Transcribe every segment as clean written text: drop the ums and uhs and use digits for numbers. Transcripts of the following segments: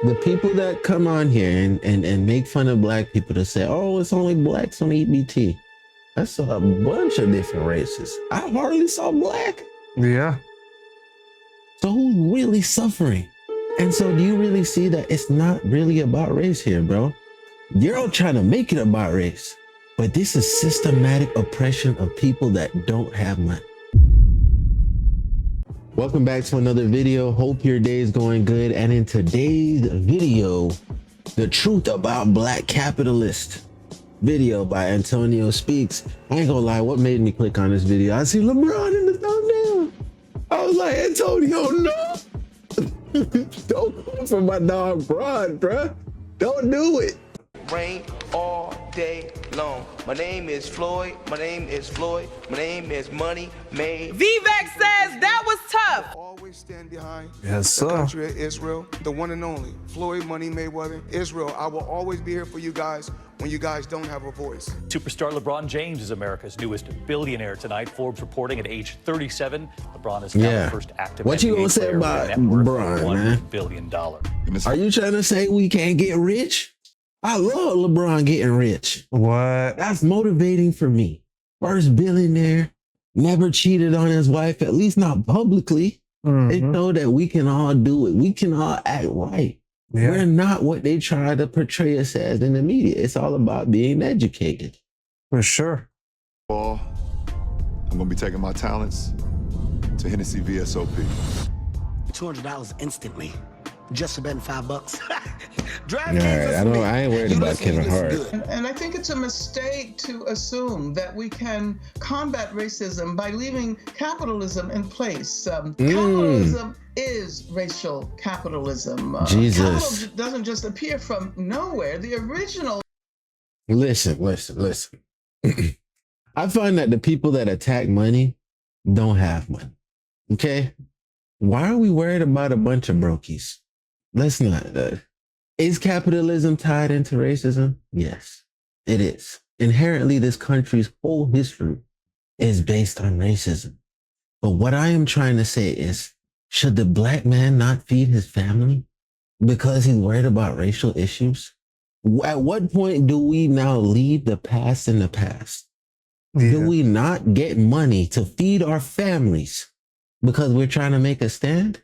The people that come on here and make fun of black people to say, oh, it's only blacks on EBT. That's a bunch of different races. I hardly saw black. Yeah. So who's really suffering? And so do you really see that it's not really about race here, bro? You're all trying to make it about race, but this is systematic oppression of people that don't have money. Welcome back to another video. Hope your day is going good. And in today's video, the truth about black capitalist video by Antonio Speaks. I ain't gonna lie, what made me click on this video? I see LeBron in the thumbnail. I was like, Antonio, no. Don't come for my dog Bron, bruh. Don't do it. Rain all day long. My name is Floyd. My name is Floyd. My name is Money Made. Vivek says that was tough. Always stand behind Yes, the sir. country of Israel, the one and only Floyd Money Mayweather. Israel, I will always be here for you guys when you guys don't have a voice. Superstar LeBron James is America's newest billionaire tonight. Forbes reporting at age 37, LeBron is now the first active What you NBA gonna say player with a about net worth Bron, of $1 man? billion. Are you trying to say we can't get rich? I love LeBron getting rich. What? That's motivating for me. First billionaire, never cheated on his wife, at least not publicly. They know that we can all do it. We can all act right. Yeah. We're not what they try to portray us as in the media. It's all about being educated. For sure. I'm gonna be taking my talents to Hennessy VSOP. $200 instantly. Just to bet $5. All right, I ain't worried about Kevin Hart. And I think it's a mistake to assume that we can combat racism by leaving capitalism in place. Capitalism is racial capitalism. Jesus. Capital doesn't just appear from nowhere. The original. Listen. I find that the people that attack money don't have money. Okay? Why are we worried about a bunch of brokies? Let's not. Is capitalism tied into racism? Yes, it is. Inherently, this country's whole history is based on racism. But what I am trying to say is, should the black man not feed his family because he's worried about racial issues? At what point do we now leave the past in the past? Yeah. Do we not get money to feed our families because we're trying to make a stand?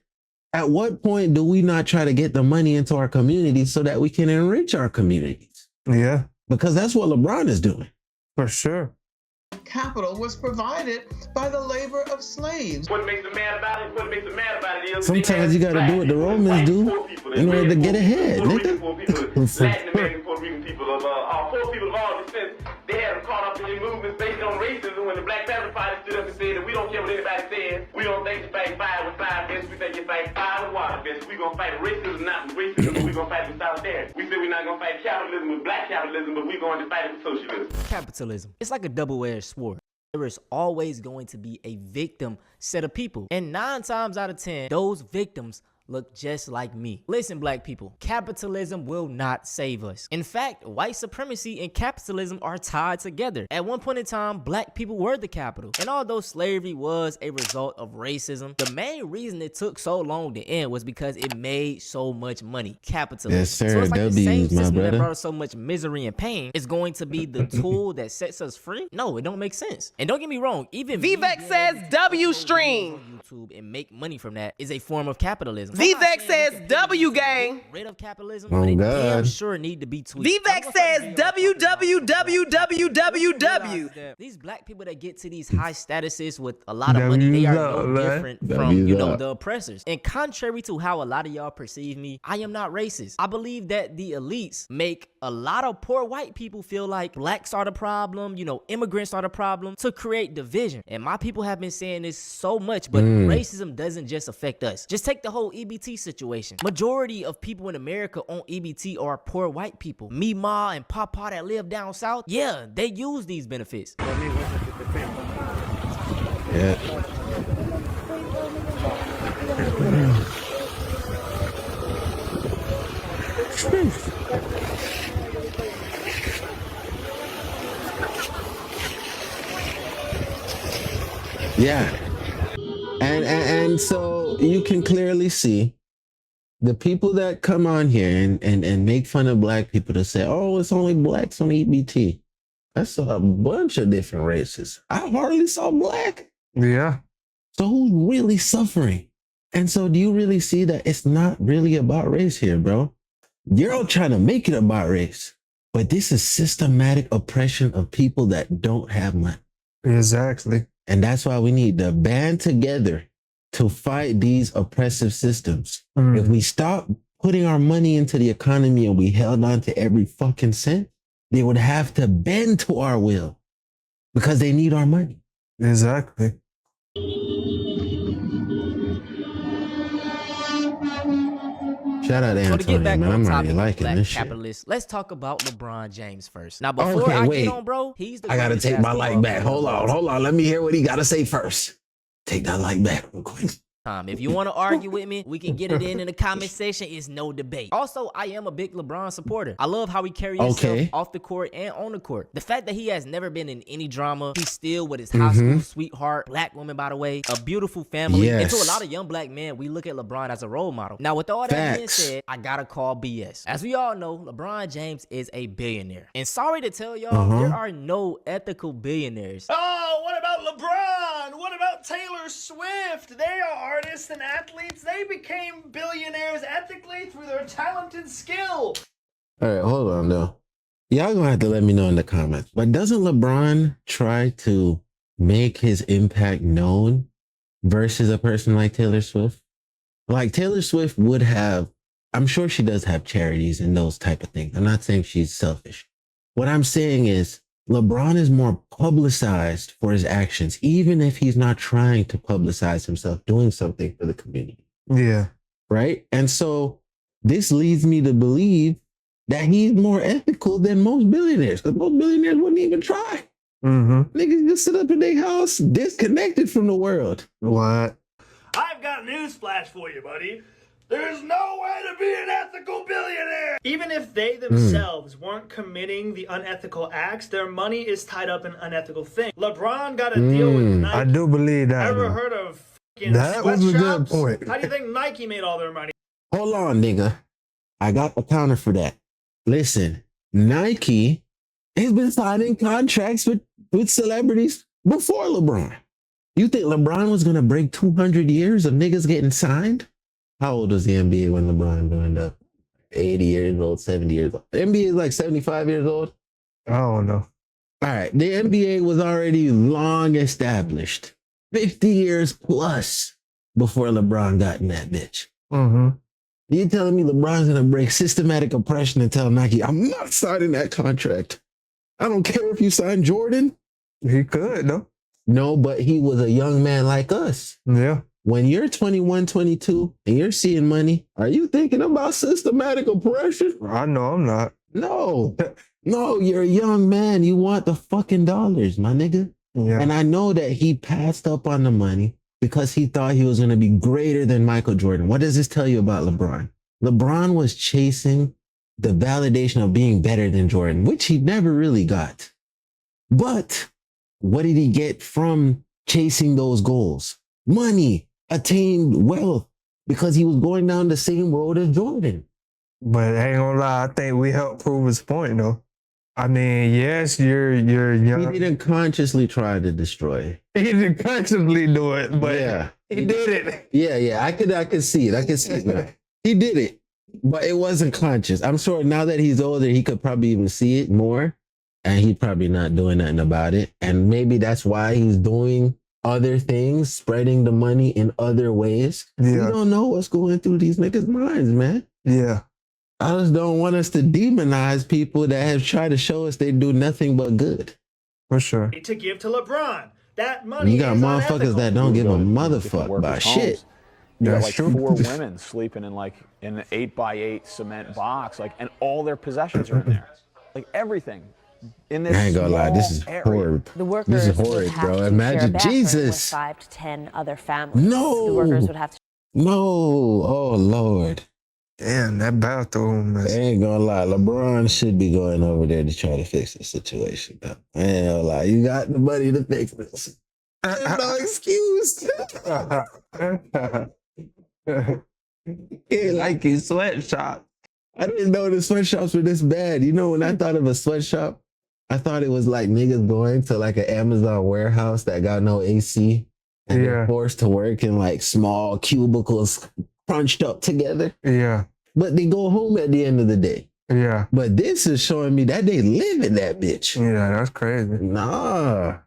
At what point do we not try to get the money into our communities so that we can enrich our communities? Yeah. Because that's what LeBron is doing. For sure. Capital was provided by the labor of slaves. What makes them mad about it? What makes them mad about it is Sometimes you gotta do what the Romans do in order to get ahead, nigga. Latin American, Puerto Rican people, poor people of all descent, they had them caught up in their movements based on racism when the Black Panther Party stood up and said that we don't care what anybody says. We don't think you fight fire with fire fists. We think you fight fire with water fists. We're going to fight racism, not with racism, but we're going to fight with solidarity. We said we're not going to fight capitalism with black capitalism, but we're going to fight it with socialism. Capitalism. It's like a double-edged sword. There is always going to be a victim set of people. And 9 times out of 10, those victims look just like me. Listen, black people, capitalism will not save us. In fact, white supremacy and capitalism are tied together. At one point in time, black people were the capital. And although slavery was a result of racism, the main reason it took so long to end was because it made so much money. Capitalism. Yes, sir. So it's like the same W's, my system that brother. brought us so much misery and pain is going to be the tool that sets us free? No, it don't make sense. And don't get me wrong, even Vivek says W stream. YouTube and make money from that is a form of capitalism. Vivek says W gang. Rid of capitalism, Oh, but it God. damn sure need to be tweaked. Vivek says www. These black people that get to these high statuses with a lot of money, they are no different from, the oppressors. And contrary to how a lot of y'all perceive me, I am not racist. I believe that the elites make a lot of poor white people feel like blacks are the problem, immigrants are the problem, to create division. And my people have been saying this so much, but racism doesn't just affect us. Just take the whole EBT situation. Majority of people in America on EBT are poor white people. Me, Ma, and Papa that live down south, yeah, they use these benefits. Yeah. Yeah. And so you can clearly see The people that come on here and make fun of black people to say, oh, it's only blacks on EBT. I saw a bunch of different races. I hardly saw black. Yeah. So who's really suffering? And so do you really see that it's not really about race here, bro? You're all trying to make it about race. But this is systematic oppression of people that don't have money. Exactly. And that's why we need to band together to fight these oppressive systems. If we stop putting our money into the economy and we held on to every fucking cent, they would have to bend to our will because they need our money. Exactly. Shout out to So to get Antonio, back man. on I'm topic already of liking black this shit. capitalists, let's talk about LeBron James first. Now, before Okay, I wait. get on, bro, he's the I gotta greatest take my basketball light back. player Hold of all on, hold on. Let me hear what he gotta say first. Take that light back real quick. time. If you want to argue with me, we can get it in the comment section. It's no debate. Also, I am a big LeBron supporter. I love how he carries himself off the court and on the court. The fact that he has never been in any drama, he's still with his high school sweetheart, black woman, by the way, a beautiful family. And to a lot of young black men, we look at LeBron as a role model. Now, with all that being said, I gotta call BS. As we all know, LeBron James is a billionaire. And sorry to tell y'all, there are no ethical billionaires. Oh, what about LeBron? What about Taylor Swift? They are artists and athletes. They became billionaires ethically through their talent and skill. All right, hold on though. Y'all gonna have to let me know in the comments. But doesn't LeBron try to make his impact known versus a person like Taylor Swift? Like Taylor Swift would have, I'm sure she does have charities and those type of things. I'm not saying she's selfish. What I'm saying is LeBron is more publicized for his actions, even if he's not trying to publicize himself doing something for the community. Yeah. Right? And so this leads me to believe that he's more ethical than most billionaires, because most billionaires wouldn't even try. Niggas just sit up in their house disconnected from the world. What? I've got news flash for you, buddy. There's no way to be an ethical billionaire. Even if they themselves weren't committing the unethical acts, their money is tied up in unethical things. LeBron got a deal with Nike. I do believe that. Ever heard of that was a good point. How do you think Nike made all their money? Hold on, nigga. I got a counter for that. Listen, Nike has been signing contracts with celebrities before LeBron. You think LeBron was going to break 200 years of niggas getting signed? How old was the NBA when LeBron joined up? 80 years old, 70 years old. The NBA is like 75 years old. I don't know. All right. The NBA was already long established. 50 years plus before LeBron got in that bitch. You telling me LeBron's going to break systematic oppression and tell Nike, I'm not signing that contract. I don't care if you sign Jordan. He could, though. No, but he was a young man like us. Yeah. When you're 21, 22, and you're seeing money, are you thinking about systematic oppression? I know I'm not. No. No, you're a young man. You want the fucking dollars, my nigga. Yeah. And I know that he passed up on the money because he thought he was going to be greater than Michael Jordan. What does this tell you about LeBron? LeBron was chasing the validation of being better than Jordan, which he never really got. But what did he get from chasing those goals? Money. Attained wealth because he was going down the same road as Jordan. But I ain't gonna lie, I think we helped prove his point though. I mean, yes, you're young. He didn't consciously try to destroy. He didn't consciously do it, but yeah, he did it. Yeah, I could see it. I could see it. He did it, but it wasn't conscious. I'm sure now that he's older, he could probably even see it more, and he's probably not doing nothing about it. And maybe that's why he's doing other things, spreading the money in other ways. Yeah. We don't know what's going through these niggas' minds, man. Yeah. I just don't want us to demonize people that have tried to show us they do nothing but good. For sure. To give to LeBron. That money You got is motherfuckers unethical. that don't give a motherfucker about shit. You got That's like true. 4 women sleeping in like an 8x8 cement box, like, and all their possessions are in there, like everything. In this I ain't gonna lie, this is horrid. The workers This is would horrid, have bro. to Imagine share a bathroom Jesus. with 5 to 10 other families. No. The workers would have to. No. Oh Lord. Damn, that bathroom. I ain't gonna lie. LeBron should be going over there to try to fix the situation, though. I ain't gonna lie. You got the money to fix this. There's no excuse. Yeah, like Nike sweatshop. I didn't know the sweatshops were this bad. You know, when I thought of a sweatshop, I thought it was like niggas going to like an Amazon warehouse that got no AC and they're forced to work in like small cubicles crunched up together. Yeah. But they go home at the end of the day. Yeah. But this is showing me that they live in that bitch. Yeah, that's crazy. Nah.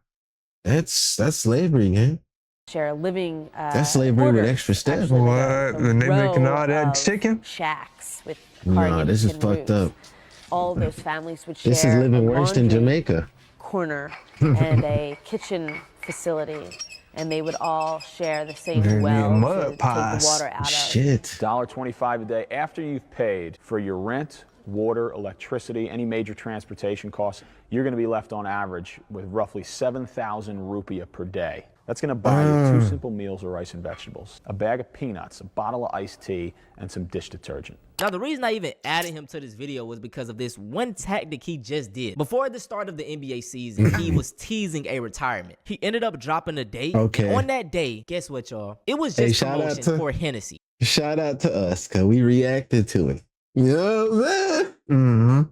That's slavery, man. Share living. That's slavery with extra steps. What? And they making all that chicken? Shacks with Nah, this is fucked up. All those families would share. This is living worse than Jamaica. Corner and a kitchen facility, and they would all share the same well to take the water out of. Shit. $1.25 a day after you've paid for your rent, water, electricity, any major transportation costs. You're going to be left on average with roughly 7,000 rupiah per day. That's going to buy you 2 simple meals of rice and vegetables, a bag of peanuts, a bottle of iced tea, and some dish detergent. Now, the reason I even added him to this video was because of this one tactic he just did. Before the start of the NBA season, he was teasing a retirement. He ended up dropping a date. Okay. On that day, guess what, y'all? It was just promotion for Hennessy. Shout out to us, because we reacted to it. You know what I'm saying?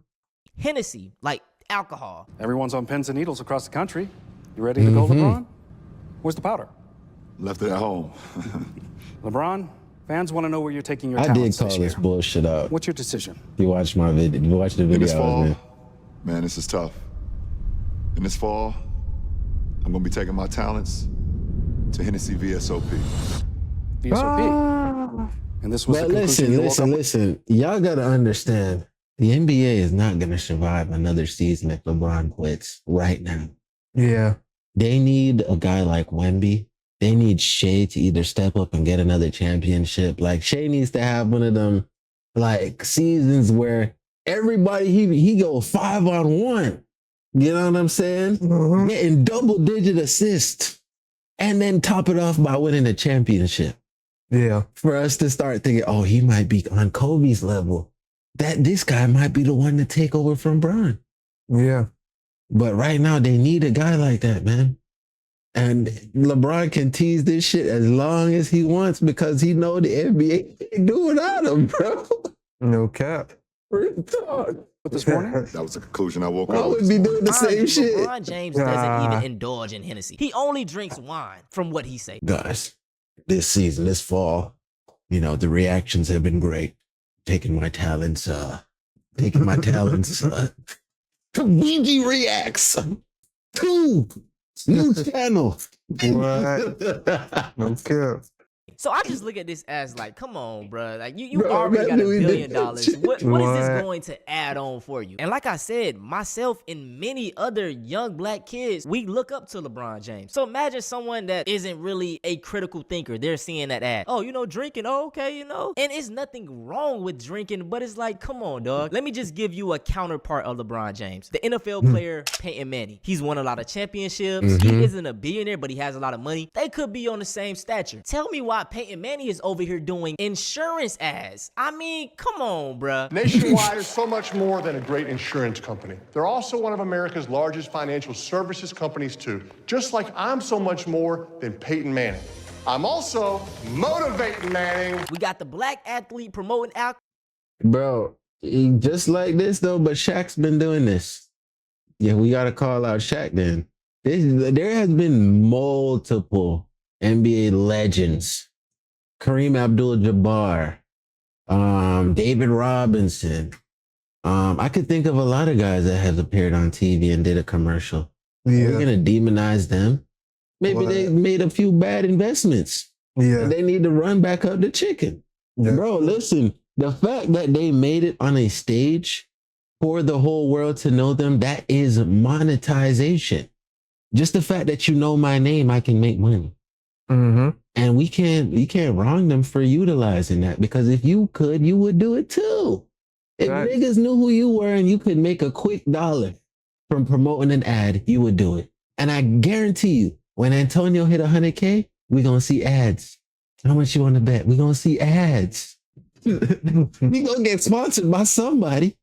Hennessy, like alcohol. Everyone's on pins and needles across the country. You ready to go, LeBron? Where's the powder? Left it at home. LeBron, fans want to know where you're taking your I did talents call this this year. bullshit out. What's your decision? You watched my video. You watched the In this video, fall, man. this is tough. In this fall, I'm gonna be taking my talents to Hennessy VSOP. VSOP. And this was But the conclusion you woke up with? listen. Y'all gotta understand, the NBA is not gonna survive another season if LeBron quits right now. Yeah. They need a guy like Wemby. They need Shea to either step up and get another championship. Like Shea needs to have one of them like seasons where everybody he go 5-on-1. You know what I'm saying? Getting double-digit assists, and then top it off by winning a championship. Yeah. For us to start thinking, oh, he might be on Kobe's level. That this guy might be the one to take over from Bron. Yeah. But right now, they need a guy like that, man. And LeBron can tease this shit as long as he wants because he know the NBA can't do without him, bro. No cap. Real talk. But this morning, that was the conclusion I woke I up with. would be doing the same shit. LeBron James doesn't even indulge in Hennessy. He only drinks wine, from what he say. Guys, this season, this fall, you know, the reactions have been great. Taking my talents to BG Reacts. 2 new channel. What? No cap. So I just look at this as like, come on, bro. Like you already got $1 billion. What is this going to add on for you? And like I said, myself and many other young black kids, we look up to LeBron James. So imagine someone that isn't really a critical thinker. They're seeing that ad. Oh, you know, drinking. Oh, okay, you know. And it's nothing wrong with drinking, but it's like, come on, dog. Let me just give you a counterpart of LeBron James. The NFL player, Peyton Manning. He's won a lot of championships. He isn't a billionaire, but he has a lot of money. They could be on the same stature. Tell me why Peyton Manning is over here doing insurance ads. I mean, come on, bruh. Nationwide is so much more than a great insurance company. They're also one of America's largest financial services companies, too. Just like I'm so much more than Peyton Manning. I'm also motivating Manning. We got the black athlete promoting alcohol. Bro, just like this, though, but Shaq's been doing this. Yeah, we got to call out Shaq then. There has been multiple NBA legends. Kareem Abdul-Jabbar, David Robinson. I could think of a lot of guys that have appeared on TV and did a commercial. Yeah. We're going to demonize them. Maybe they made a few bad investments. Yeah. And they need to run back up the chicken. Yeah. Bro, listen, the fact that they made it on a stage for the whole world to know them, that is monetization. Just the fact that you know my name, I can make money. And we can't wrong them for utilizing that, because if you could, you would do it too. If niggas knew who you were and you could make a quick $1 from promoting an ad, you would do it. And I guarantee you, when Antonio hit 100K, we're going to see ads. How much you want to bet? We're going to see ads. We're going to get sponsored by somebody.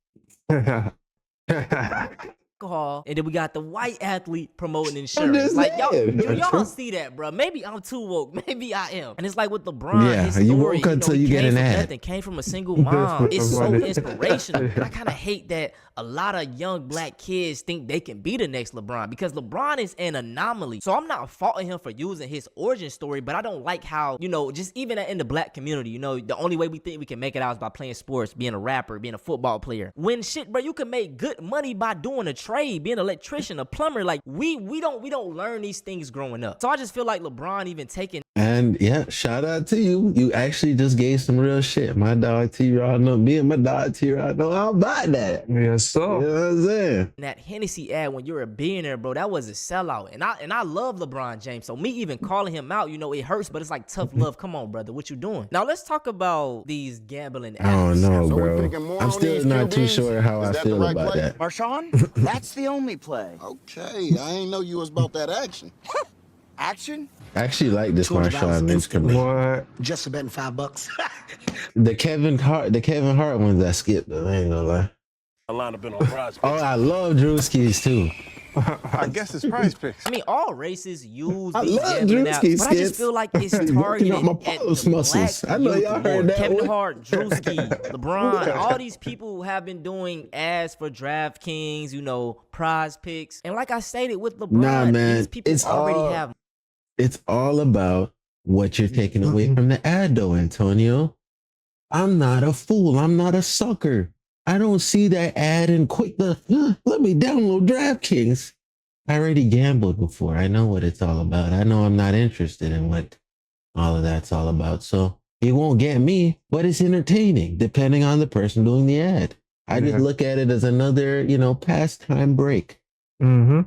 alcohol, and then we got the white athlete promoting insurance. Like, y'all see that, bro? Maybe I'm too woke. Maybe I am. And it's like with LeBron, his story, you woke until you get an ad. Nothing, came from a single mom. It's so inspirational. And I kind of hate that a lot of young black kids think they can be the next LeBron, because LeBron is an anomaly. So I'm not faulting him for using his origin story, but I don't like how, you know, just even in the black community, you know, the only way we think we can make it out is by playing sports, being a rapper, being a football player. When shit, bro, you can make good money by doing a trade, being an electrician, a plumber. Like, we don't learn these things growing up. So I just feel like LeBron even taking. And yeah, shout out to you. You actually just gave some real shit. My dog T-Rod know, me and my dog T-Rod know all about that. Yes, sir. You know what I'm saying? That Hennessy ad, when you're a billionaire, bro, that was a sellout. And I love LeBron James. So me even calling him out, you know, it hurts, but it's like tough love. Come on, brother, what you doing? Now let's talk about these gambling ads. Oh no, bro. I'm still not too sure how I feel about that. Marshawn, that's the only play. Okay, I ain't know you was about that action. Action? I actually like this Marshawn Lynch commercial. What? Just for betting $5. The Kevin Hart ones I skipped though, I ain't gonna lie. A line up in on prize. Oh, I love Drewski's too. I guess it's prize picks. I mean, all races use I these love gambling apps, Drewski but I just feel like it's targeted out my at Paulus the muscles. black I know youth y'all more. heard that Kevin one. Hart, Drewski, LeBron, all these people have been doing ads for DraftKings, you know, prize picks. And like I stated with LeBron, Nah, man, these people already have. It's all about what you're taking away from the ad though, Antonio. I'm not a fool. I'm not a sucker. I don't see that ad and quick let me download DraftKings. I already gambled before. I know what it's all about. I know I'm not interested in what all of that's all about. So it won't get me, but it's entertaining depending on the person doing the ad. I just look at it as another, you know, pastime break. Mm-hmm.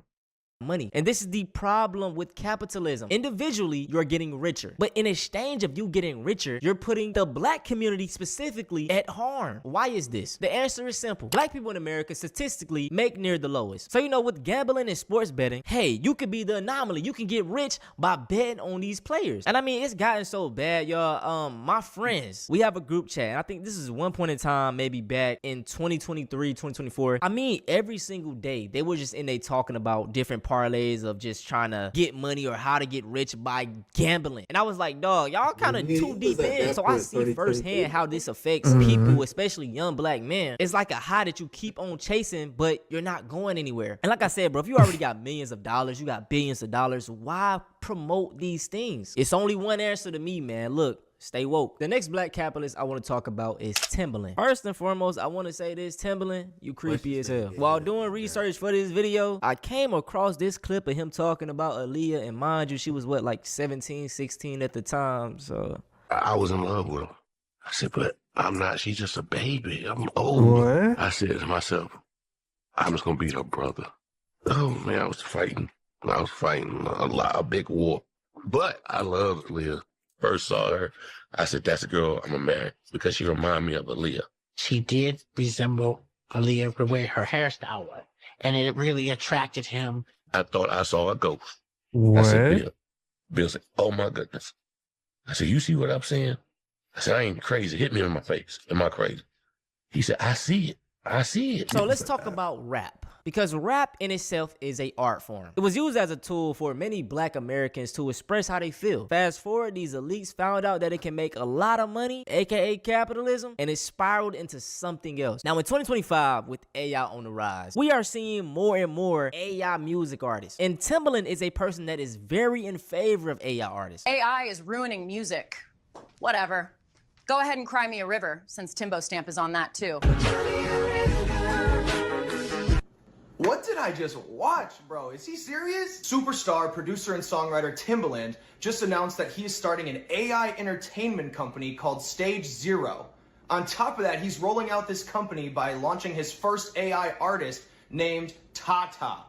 Money. And this is the problem with capitalism. Individually, you're getting richer. But in exchange of you getting richer, you're putting the black community specifically at harm. Why is this? The answer is simple. Black people in America statistically make near the lowest. So, you know, with gambling and sports betting, hey, you could be the anomaly. You can get rich by betting on these players. And I mean, it's gotten so bad, y'all. My friends, we have a group chat. And I think this is one point in time, maybe back in 2023, 2024. I mean, every single day, they were just in there talking about different parlays of just trying to get money or how to get rich by gambling. And I was like, dog, y'all kind of too deep in. So I see firsthand how this affects people, especially young black men. It's like a high that you keep on chasing, but you're not going anywhere. And like I said, bro, if you already got millions of dollars, you got billions of dollars, why promote these things? It's only one answer to me, man. Look, stay woke. The next black capitalist I want to talk about is Timbaland. First and foremost, I want to say this, Timbaland, you creepy as hell. While doing research for this video, I came across this clip of him talking about Aaliyah, and mind you, she was what, like 17, 16 at the time, so. I was in love with her. I said, but I'm not. She's just a baby. I'm old. What? I said to myself, I'm just going to be her brother. Oh, man, I was fighting a big war. But I loved Aaliyah. First saw her, I said, that's a girl I'm gonna marry because she reminded me of Aaliyah. She did resemble Aaliyah the way her hairstyle was, and it really attracted him. I thought I saw a ghost. What? I said, Bill. Bill said, oh my goodness. I said, you see what I'm saying? I said, I ain't crazy. Hit me in my face. Am I crazy? He said, I see it. I see it. So let's talk about rap. Because rap in itself is an art form. It was used as a tool for many black Americans to express how they feel. Fast forward, these elites found out that it can make a lot of money, aka capitalism, and it spiraled into something else. Now in 2025, with AI on the rise, we are seeing more and more AI music artists. And Timbaland is a person that is very in favor of AI artists. AI is ruining music. Whatever. Go ahead and cry me a river, since Timbo Stamp is on that too. What did I just watch, bro? Is he serious? Superstar, producer, and songwriter Timbaland just announced that he is starting an AI entertainment company called Stage Zero. On top of that, he's rolling out this company by launching his first AI artist named Tata.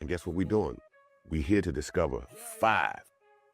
And guess what we're doing? We're here to discover 5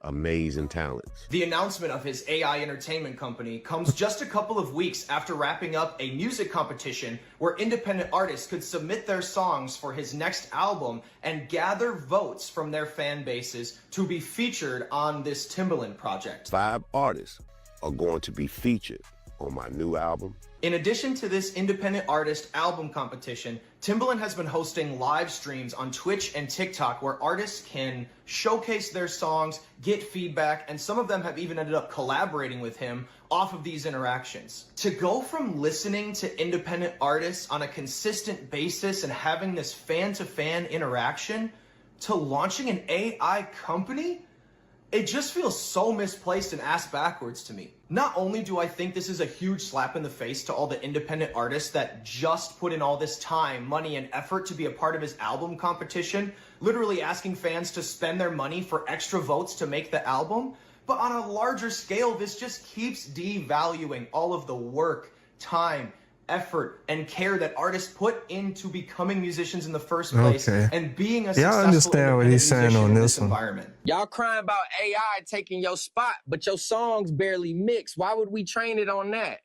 amazing talents. The announcement of his AI entertainment company comes just a couple of weeks after wrapping up a music competition where independent artists could submit their songs for his next album and gather votes from their fan bases to be featured on this Timbaland project. 5 artists are going to be featured on my new album. In addition to this independent artist album competition, Timbaland has been hosting live streams on Twitch and TikTok where artists can showcase their songs, get feedback, and some of them have even ended up collaborating with him off of these interactions. To go from listening to independent artists on a consistent basis and having this fan-to-fan interaction to launching an AI company, it just feels so misplaced and ass backwards to me. Not only do I think this is a huge slap in the face to all the independent artists that just put in all this time, money, and effort to be a part of his album competition, literally asking fans to spend their money for extra votes to make the album, but on a larger scale, this just keeps devaluing all of the work, time, effort, and care that artists put into becoming musicians in the first place and being a successful understand what he's saying on this one. Environment. Y'all crying about AI taking your spot, but your songs barely mix. Why would we train it on that?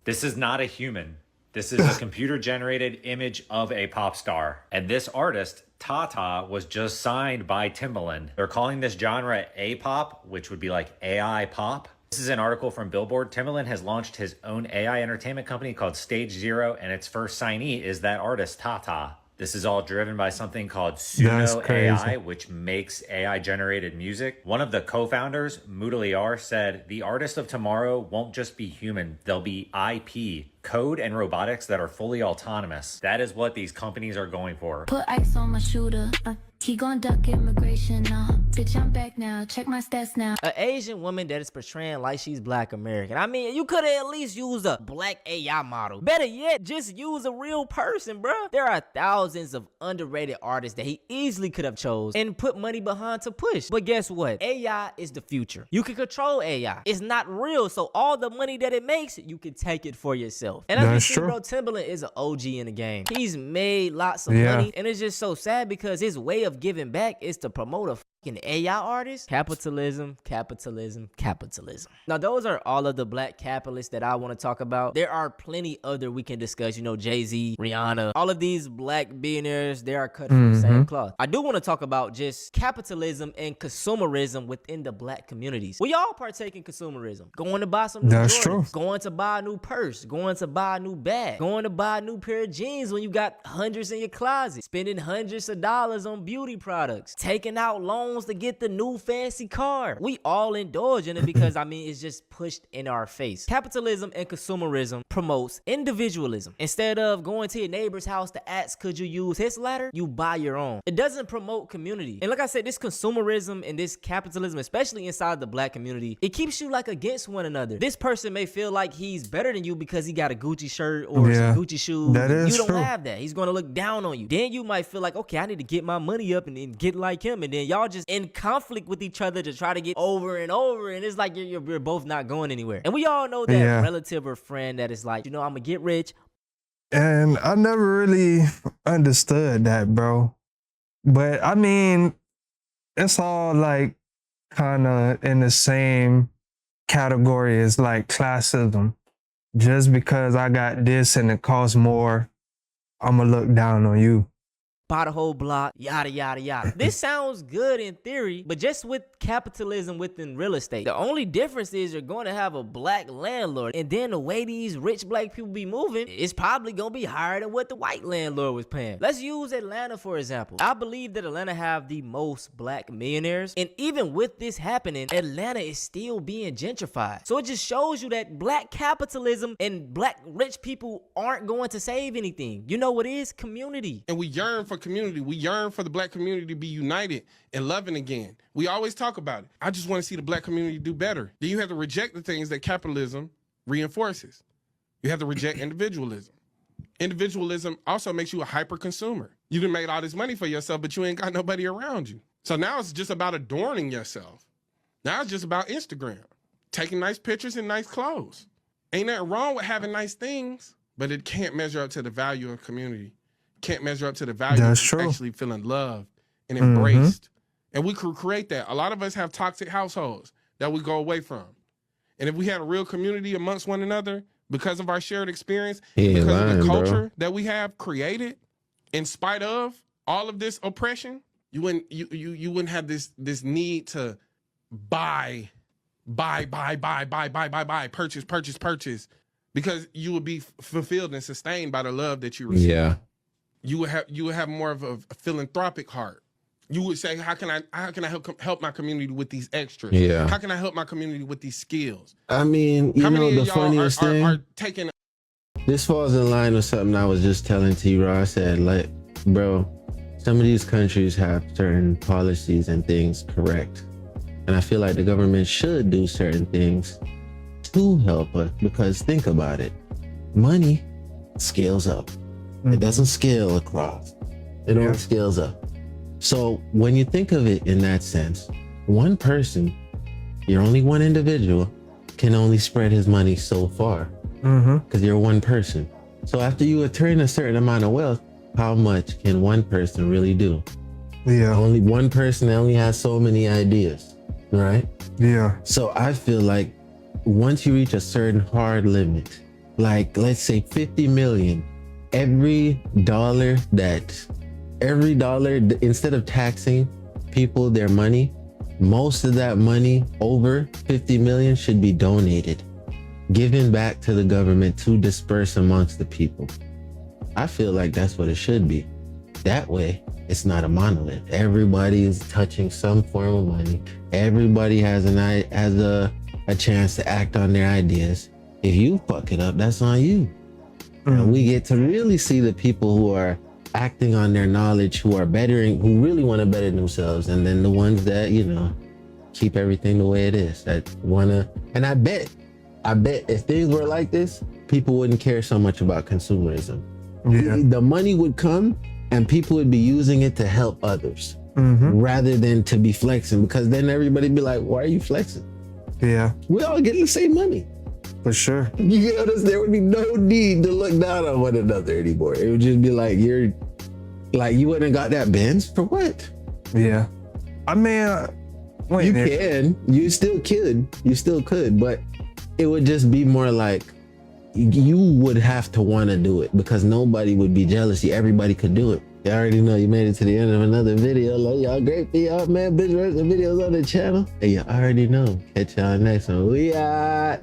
This is not a human. This is a computer-generated image of a pop star. And this artist, Tata, was just signed by Timbaland. They're calling this genre A-pop, which would be like AI pop. This is an article from Billboard. Timbaland has launched his own AI entertainment company called Stage Zero, and its first signee is that artist, Tata. This is all driven by something called Suno AI, which makes AI-generated music. One of the co-founders, Mudaliar, said, "The artists of tomorrow won't just be human, they'll be IP, code and robotics that are fully autonomous." That is what these companies are going for. Put ice on my shooter. He gon' duck immigration now. Bitch, I'm back now. Check my stats now. An Asian woman that is portraying like she's Black American. I mean, you could have at least used a Black AI model. Better yet, just use a real person, bruh. There are thousands of underrated artists that he easily could have chose and put money behind to push. But guess what? AI is the future. You can control AI. It's not real, so all the money that it makes, you can take it for yourself. And I see, bro, Timbaland is an OG in the game. He's made lots of money, and it's just so sad because his way of giving back is to promote a fucking AI artist. Capitalism, capitalism, capitalism. Now, those are all of the Black capitalists that I want to talk about. There are plenty other we can discuss, you know, Jay-Z, Rihanna, all of these Black billionaires, they are cut from the same cloth. I do want to talk about just capitalism and consumerism within the Black communities. We all partake in consumerism. Going to buy some new Jordans, going to buy a new purse, going to buy a new bag, going to buy a new pair of jeans when you got hundreds in your closet, spending hundreds of dollars on beauty products, taking out loans to get the new fancy car. We all indulge in it because, I mean, it's just pushed in our face. Capitalism and consumerism promotes individualism. Instead of going to your neighbor's house to ask, could you use his ladder? You buy your own. It doesn't promote community. And like I said, this consumerism and this capitalism, especially inside the Black community, it keeps you like against one another. This person may feel like he's better than you because he got a Gucci shirt or some Gucci shoes. You don't have that. He's going to look down on you. Then you might feel like, okay, I need to get my money up and then get like him. And then y'all just in conflict with each other to try to get over and over. And it's like you're both not going anywhere. And we all know that relative or friend that is like, you know, I'm going to get rich. And I never really understood that, bro. But I mean, it's all like kind of in the same category as like classism. Just because I got this and it costs more, I'm going to look down on you. Buy the whole block, yada, yada, yada. This sounds good in theory, but just with capitalism within real estate, the only difference is you're going to have a Black landlord, and then the way these rich Black people be moving, it's probably going to be higher than what the white landlord was paying. Let's use Atlanta, for example. I believe that Atlanta have the most Black millionaires, and even with this happening, Atlanta is still being gentrified. So it just shows you that Black capitalism and Black rich people aren't going to save anything. You know what is? Community. And we yearn for community. We yearn for the Black community to be united and loving again. We always talk about it. I just want to see the Black community do better. Then you have to reject the things that capitalism reinforces. You have to reject individualism. Individualism also makes you a hyper consumer. You done made all this money for yourself, but you ain't got nobody around you. So now it's just about adorning yourself. Now it's just about Instagram, taking nice pictures and nice clothes. Ain't nothing wrong with having nice things, but it can't measure up to the value of community. Can't measure up to the value of actually feeling loved and embraced. And we could create that. A lot of us have toxic households that we go away from. And if we had a real community amongst one another, because of our shared experience, because of the culture that we have created, in spite of all of this oppression, you wouldn't have this need to buy, purchase. because you would be fulfilled and sustained by the love that you receive. Yeah. You would have more of a philanthropic heart. You would say, how can I help my community with these extras? Yeah. How can I help my community with these skills? I mean, you know, the funniest thing, are taking. This falls in line with something I was just telling T-Raw. I said, like, bro, some of these countries have certain policies and things correct. And I feel like the government should do certain things to help us, because think about it. Money scales up. It doesn't scale across. It only scales up. So when you think of it in that sense, one person, you're only one individual, can only spread his money so far because you're one person. So after you attain a certain amount of wealth, how much can one person really do? Yeah. Only one person only has so many ideas, right? Yeah. So I feel like once you reach a certain hard limit, like let's say 50 million, every dollar, instead of taxing people their money, most of that money over 50 million should be donated, given back to the government to disperse amongst the people. I feel like that's what it should be. That way, it's not a monolith. Everybody is touching some form of money. Everybody has a chance to act on their ideas. If you fuck it up, that's on you. And we get to really see the people who are acting on their knowledge, who are bettering, who really want to better themselves, and then the ones that, you know, keep everything the way it is, that wanna. And I bet if things were like this, people wouldn't care so much about consumerism. The money would come and people would be using it to help others rather than to be flexing, because then everybody be like, why are you flexing? Yeah. We all getting the same money. For sure. You get us, there would be no need to look down on one another anymore. It would just be like, you wouldn't have got that Benz for what? Yeah. I mean, you still could, but it would just be more like you would have to want to do it because nobody would be jealous. Everybody could do it. You already know you made it to the end of another video. Love y'all, great for y'all, man. Bitch, videos on the channel. Hey, you already know. Catch y'all next one. We out.